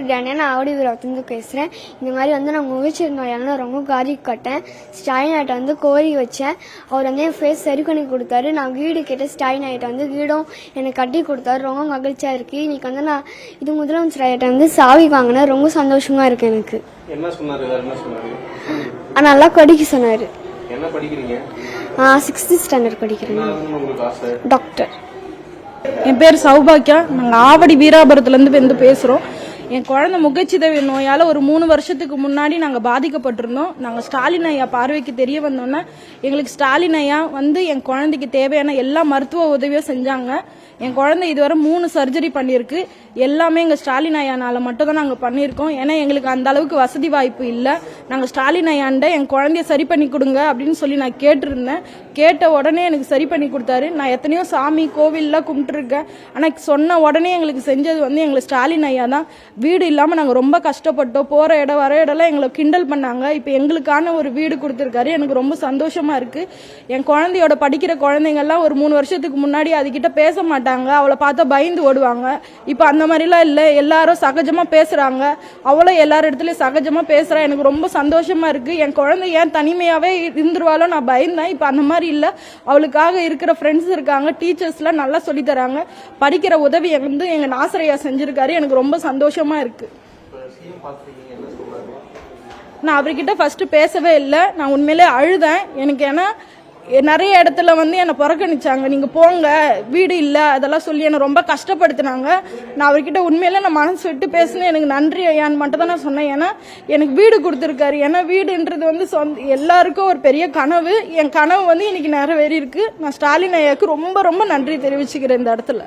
பேர் டேனியா, நான் ஆவடிபுரத்துலேருந்து பேசுகிறேன். இந்த மாதிரி நான் முகச்சிறு நோயால் ரொம்ப பாதிக்கப்பட்டேன். ஸ்டாலின் ஆகிட்ட கோரி வச்சேன். அவர் என் ஃபேஸ் சரி பண்ணி கொடுத்தாரு. நான் வீடு கேட்டேன். ஸ்டாலின் ஆகிட்ட வீடும் எனக்கு கட்டி கொடுத்தாரு. ரொம்ப மகிழ்ச்சியாக இருக்குது. இன்னைக்கு நான் இது முதலமைச்சர் ஆகிட்ட சாவி வாங்கினேன். ரொம்ப சந்தோஷமாக இருக்குது எனக்கு. என்ன சொன்னாரு? நல்லா படிக்க சொன்னார். என்ன படிக்கிறீங்க? 6th ஸ்டாண்டர்ட் படிக்கிறேன். டாக்டர். என் பேர் சௌபாக்கியா. நாங்கள் ஆவடி வீராபுரத்துலேருந்து வந்து பேசுகிறோம். என் குழந்தை முகச்சிதவி நோயால் ஒரு 3 வருஷத்துக்கு முன்னாடி நாங்கள் பாதிக்கப்பட்டிருந்தோம். நாங்கள் ஸ்டாலின் ஐயா பார்வைக்கு தெரிய வந்தோன்னே எங்களுக்கு ஸ்டாலின் ஐயா என் குழந்தைக்கு தேவையான எல்லா மருத்துவ உதவியும் செஞ்சாங்க. என் குழந்தை இதுவரை 3 சர்ஜரி பண்ணியிருக்கு. எல்லாமே எங்கள் ஸ்டாலின் ஐயானால மட்டும் தான் நாங்கள் பண்ணியிருக்கோம். ஏன்னா எங்களுக்கு அந்த அளவுக்கு வசதி வாய்ப்பு இல்லை. நாங்கள் ஸ்டாலின் ஐயாண்ட என் குழந்தைய சரி பண்ணி கொடுங்க அப்படின்னு சொல்லி நான் கேட்டிருந்தேன். கேட்ட உடனே எனக்கு சரி பண்ணி கொடுத்தாரு. நான் எத்தனையோ சாமி கோவில்லாம் கும்பிட்டுருக்கேன். ஆனால் சொன்ன உடனே எங்களுக்கு செஞ்சது எங்களுக்கு ஸ்டாலின் ஐயா தான். வீடு இல்லாமல் நாங்கள் ரொம்ப கஷ்டப்பட்டோம். போகிற இடம் வர இடம்லாம் எங்களை கிண்டல் பண்ணாங்க. இப்போ எங்களுக்கான ஒரு வீடு கொடுத்துருக்காரு. எனக்கு ரொம்ப சந்தோஷமாக இருக்குது. என் குழந்தையோட படிக்கிற குழந்தைங்கள்லாம் ஒரு 3 வருஷத்துக்கு முன்னாடி அதுக்கிட்ட பேச மாட்டாங்க. அவளை பார்த்தா பயந்து ஓடுவாங்க. இப்போ அந்த மாதிரிலாம் இல்லை. எல்லாரும் சகஜமாக பேசுகிறாங்க. அவளும் எல்லார் இடத்துலையும் சகஜமாக பேசுகிறா. எனக்கு ரொம்ப சந்தோஷமாக இருக்குது. என் குழந்தை ஏன் தனிமையாகவே இருந்துருவாளோ நான் பயந்தேன். இப்போ அந்த மாதிரி இல்லை. அவளுக்காக இருக்கிற ஃப்ரெண்ட்ஸ் இருக்காங்க. டீச்சர்ஸ்லாம் நல்லா சொல்லித்தராங்க. படிக்கிற உதவி எங்கள் நாசரையா செஞ்சுருக்காரு. எனக்கு ரொம்ப சந்தோஷமாக இருக்கு. நான் அவர்கிட்ட ஃபர்ஸ்ட் பேசவே இல்லை. நான் உண்மையிலே அழுதேன். எனக்கு ஏன்னா நிறைய இடத்துல என்னை புறக்கணிச்சாங்க. நீங்கள் போங்க, வீடு இல்லை, அதெல்லாம் சொல்லி என்னை ரொம்ப கஷ்டப்படுத்தினாங்க. நான் அவர்கிட்ட உண்மையில நான் மனசு விட்டு பேசினேன். எனக்கு நன்றி ஐயான்னு மட்டும் தான் நான் சொன்னேன். ஏன்னா எனக்கு வீடு கொடுத்துருக்காரு. ஏன்னா வீடுன்றது எல்லாருக்கும் ஒரு பெரிய கனவு. என் கனவு இன்னைக்கு நிறைவேறி இருக்கு. நான் ஸ்டாலின் ஐயாவுக்கு ரொம்ப ரொம்ப நன்றி தெரிவிச்சுக்கிறேன் இந்த இடத்துல.